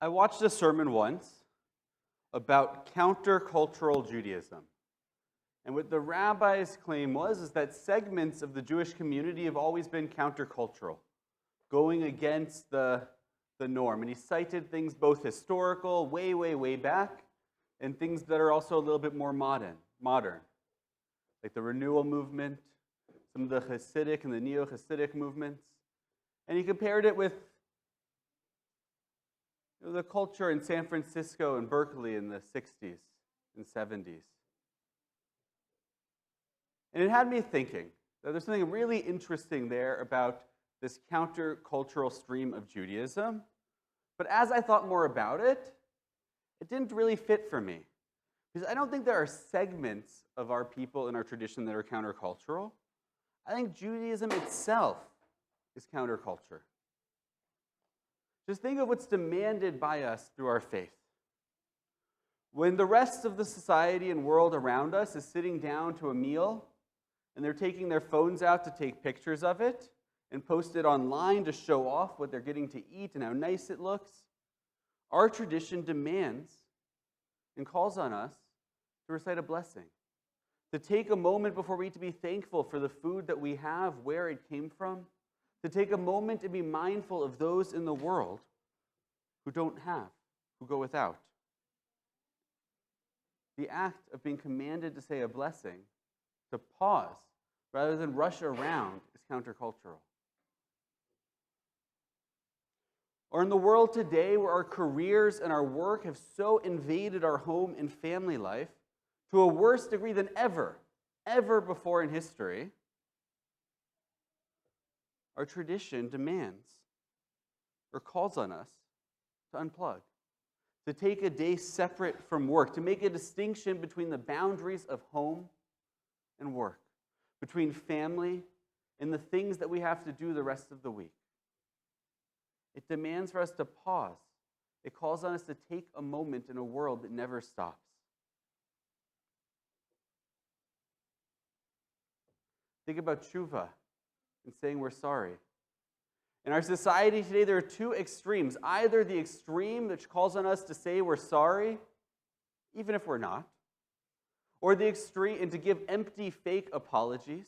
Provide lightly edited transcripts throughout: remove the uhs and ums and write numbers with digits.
I watched a sermon once about countercultural Judaism. And what the rabbi's claim is that segments of the Jewish community have always been countercultural, going against the norm. And he cited things both historical, way back, and things that are also a little bit more modern, like the renewal movement, some of the Hasidic and the neo-Hasidic movements. And he compared it with the culture in San Francisco and Berkeley in the 60s and 70s. And it had me thinking that there's something really interesting there about this countercultural stream of Judaism. But as I thought more about it, it didn't really fit for me. Because I don't think there are segments of our people in our tradition that are countercultural. I think Judaism itself is counterculture. Just think of what's demanded by us through our faith. When the rest of the society and world around us is sitting down to a meal, and they're taking their phones out to take pictures of it and post it online to show off what they're getting to eat and how nice it looks, our tradition demands and calls on us to recite a blessing, to take a moment before we eat to be thankful for the food that we have, where it came from, to take a moment to be mindful of those in the world who don't have, who go without. The act of being commanded to say a blessing, to pause rather than rush around, is countercultural. Or in the world today where our careers and our work have so invaded our home and family life to a worse degree than ever before in history, our tradition demands or calls on us to unplug, to take a day separate from work, to make a distinction between the boundaries of home and work, between family and the things that we have to do the rest of the week. It demands for us to pause. It calls on us to take a moment in a world that never stops. Think about tshuva and saying we're sorry. In our society today, there are two extremes. Either the extreme which calls on us to say we're sorry, even if we're not, or the extreme and to give empty, fake apologies,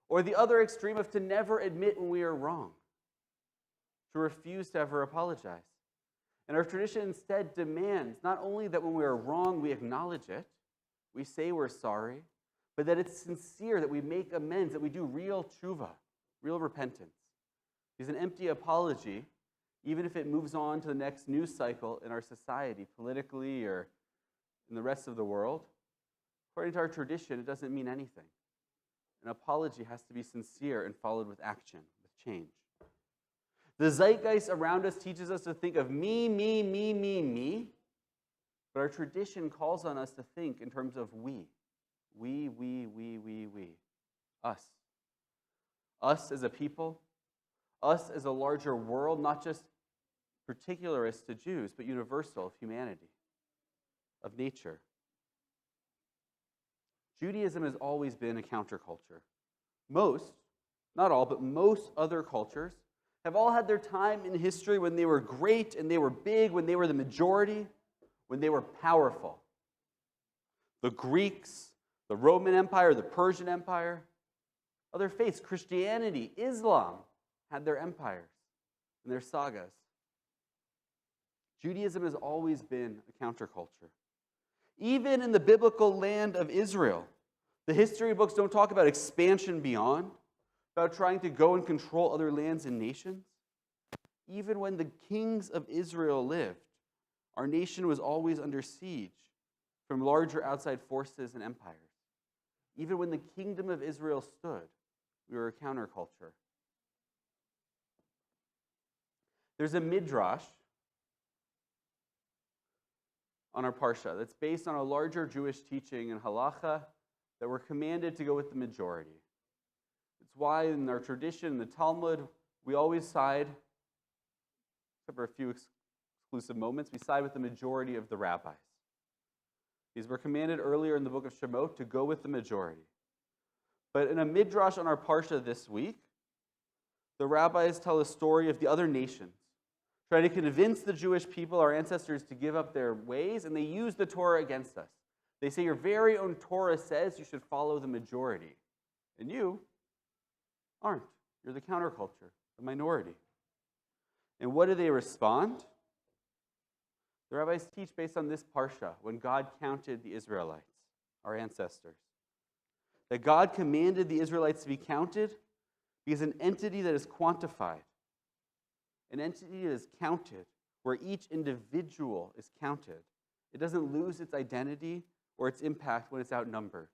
or the other extreme of to never admit when we are wrong, to refuse to ever apologize. And our tradition instead demands not only that when we are wrong, we acknowledge it, we say we're sorry, but that it's sincere, that we make amends, that we do real tshuva, real repentance. Because an empty apology, even if it moves on to the next news cycle in our society, politically or in the rest of the world, according to our tradition, it doesn't mean anything. An apology has to be sincere and followed with action, with change. The zeitgeist around us teaches us to think of me, but our tradition calls on us to think in terms of we. We. Us. Us as a people, us as a larger world, not just particularist to Jews, but universal of humanity, of nature. Judaism has always been a counterculture. Most, not all, but most other cultures have all had their time in history when they were great and they were big, when they were the majority, when they were powerful. The Greeks, the Roman Empire, the Persian Empire, other faiths, Christianity, Islam, had their empires and their sagas. Judaism has always been a counterculture. Even in the biblical land of Israel, the history books don't talk about expansion beyond, about trying to go and control other lands and nations. Even when the kings of Israel lived, our nation was always under siege from larger outside forces and empires. Even when the kingdom of Israel stood, we were a counterculture. There's a midrash on our parsha that's based on a larger Jewish teaching in halacha that we're commanded to go with the majority. It's why in our tradition, in the Talmud, we always side, except for a few exclusive moments, we side with the majority of the rabbis. These were commanded earlier in the book of Shemot to go with the majority. But in a midrash on our parsha this week, the rabbis tell a story of the other nations trying to convince the Jewish people, our ancestors, to give up their ways, and they use the Torah against us. They say your very own Torah says you should follow the majority, and you aren't. You're the counterculture, the minority. And what do they respond? The rabbis teach based on this parsha, when God counted the Israelites, our ancestors, that God commanded the Israelites to be counted because an entity that is quantified, an entity that is counted, where each individual is counted, it doesn't lose its identity or its impact when it's outnumbered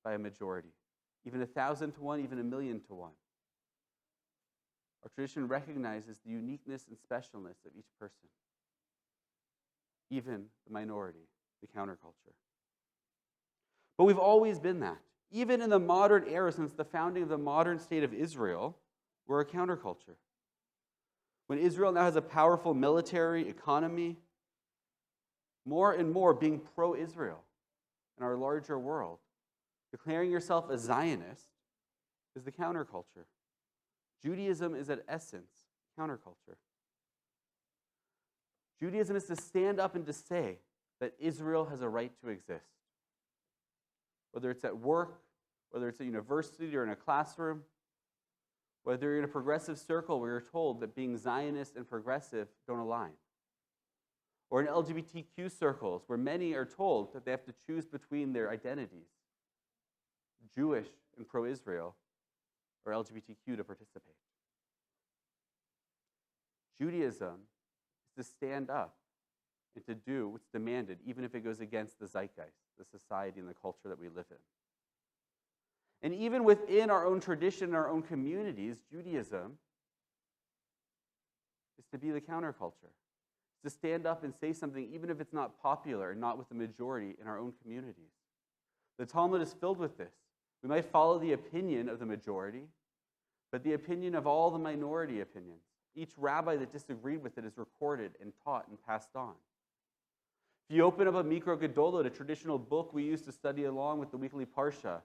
by a majority, even 1,000 to 1, even 1,000,000 to 1. Our tradition recognizes the uniqueness and specialness of each person, even the minority, the counterculture. But we've always been that. Even in the modern era, since the founding of the modern state of Israel, we're a counterculture. When Israel now has a powerful military economy, more and more being pro-Israel in our larger world, declaring yourself a Zionist is the counterculture. Judaism is at essence counterculture. Judaism is to stand up and to say that Israel has a right to exist. Whether it's at work, whether it's at university or in a classroom, whether you're in a progressive circle where you're told that being Zionist and progressive don't align, or in LGBTQ circles where many are told that they have to choose between their identities, Jewish and pro-Israel, or LGBTQ to participate. Judaism is to stand up and to do what's demanded, even if it goes against the zeitgeist, the society and the culture that we live in. And even within our own tradition, our own communities, Judaism is to be the counterculture, to stand up and say something, even if it's not popular and not with the majority in our own communities. The Talmud is filled with this. We might follow the opinion of the majority, but the opinion of all the minority opinions. Each rabbi that disagreed with it is recorded and taught and passed on. If you open up a Mikra Gedolot, a traditional book we use to study along with the weekly Parsha,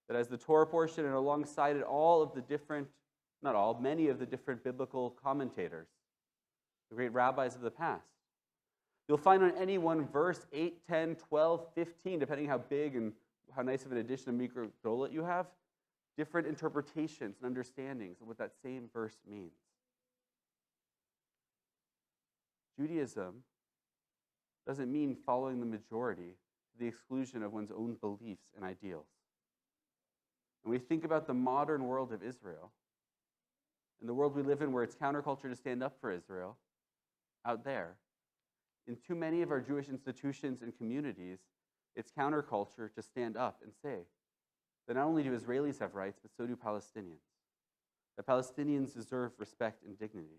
that has the Torah portion and alongside it all of the different, not all, many of the different biblical commentators, the great rabbis of the past. You'll find on any one verse 8, 10, 12, 15, depending how big and how nice of an edition of Mikra Gedolot you have, different interpretations and understandings of what that same verse means. Judaism doesn't mean following the majority to the exclusion of one's own beliefs and ideals. When we think about the modern world of Israel, and the world we live in where it's counterculture to stand up for Israel, out there, in too many of our Jewish institutions and communities, it's counterculture to stand up and say that not only do Israelis have rights, but so do Palestinians. That Palestinians deserve respect and dignity.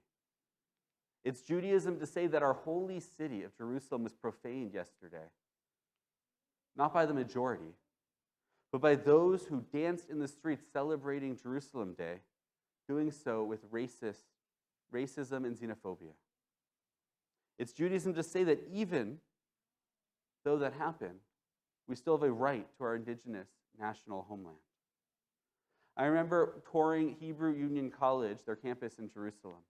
It's Judaism to say that our holy city of Jerusalem was profaned yesterday, not by the majority, but by those who danced in the streets celebrating Jerusalem Day, doing so with racism and xenophobia. It's Judaism to say that even though that happened, we still have a right to our indigenous national homeland. I remember touring Hebrew Union College, their campus in Jerusalem.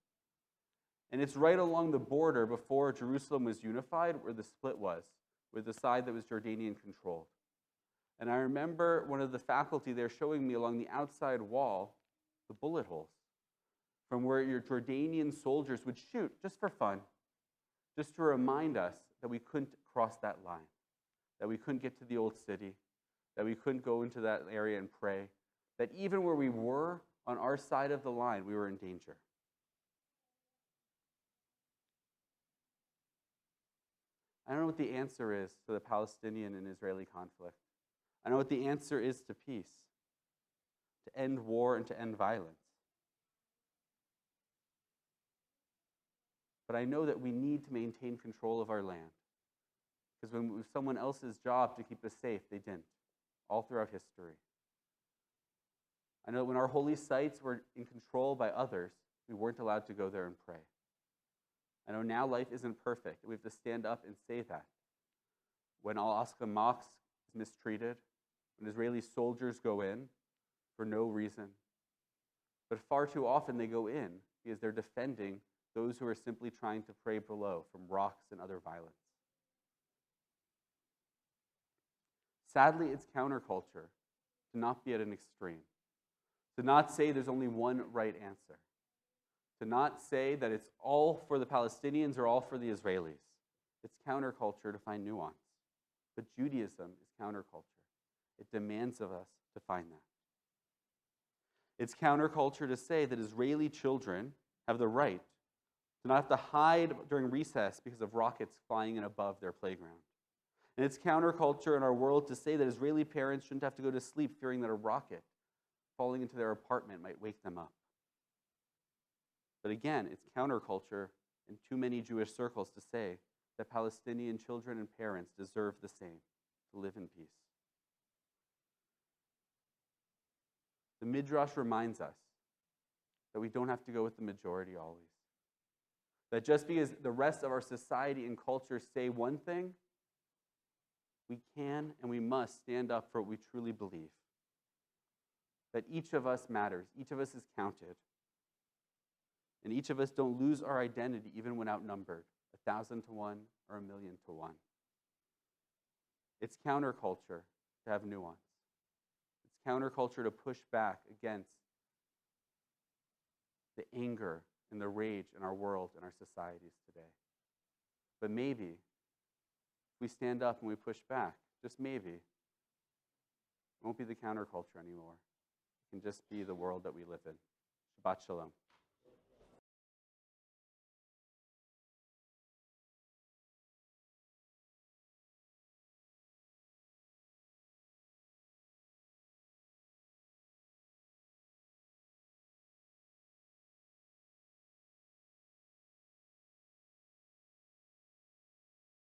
And it's right along the border before Jerusalem was unified where the split was, with the side that was Jordanian controlled. And I remember one of the faculty there showing me along the outside wall the bullet holes from where your Jordanian soldiers would shoot just for fun, just to remind us that we couldn't cross that line, that we couldn't get to the old city, that we couldn't go into that area and pray, that even where we were on our side of the line, we were in danger. I don't know what the answer is to the Palestinian and Israeli conflict. I know what the answer is to peace, to end war and to end violence. But I know that we need to maintain control of our land. Because when it was someone else's job to keep us safe, they didn't, all throughout history. I know that when our holy sites were in control by others, we weren't allowed to go there and pray. I know now life isn't perfect. We have to stand up and say that. When Al-Aqsa Mosque is mistreated, when Israeli soldiers go in for no reason, but far too often they go in because they're defending those who are simply trying to pray below from rocks and other violence. Sadly, it's counterculture to not be at an extreme, to not say there's only one right answer, to not say that it's all for the Palestinians or all for the Israelis. It's counterculture to find nuance. But Judaism is counterculture. It demands of us to find that. It's counterculture to say that Israeli children have the right to not have to hide during recess because of rockets flying in above their playground. And it's counterculture in our world to say that Israeli parents shouldn't have to go to sleep fearing that a rocket falling into their apartment might wake them up. But again, it's counterculture in too many Jewish circles to say that Palestinian children and parents deserve the same, to live in peace. The Midrash reminds us that we don't have to go with the majority always. That just because the rest of our society and culture say one thing, we can and we must stand up for what we truly believe. That each of us matters, each of us is counted, and each of us don't lose our identity even when outnumbered, 1,000 to 1 or 1,000,000 to 1. It's counterculture to have nuance. It's counterculture to push back against the anger and the rage in our world and our societies today. But maybe if we stand up and we push back, just maybe, it won't be the counterculture anymore. It can just be the world that we live in. Shabbat Shalom.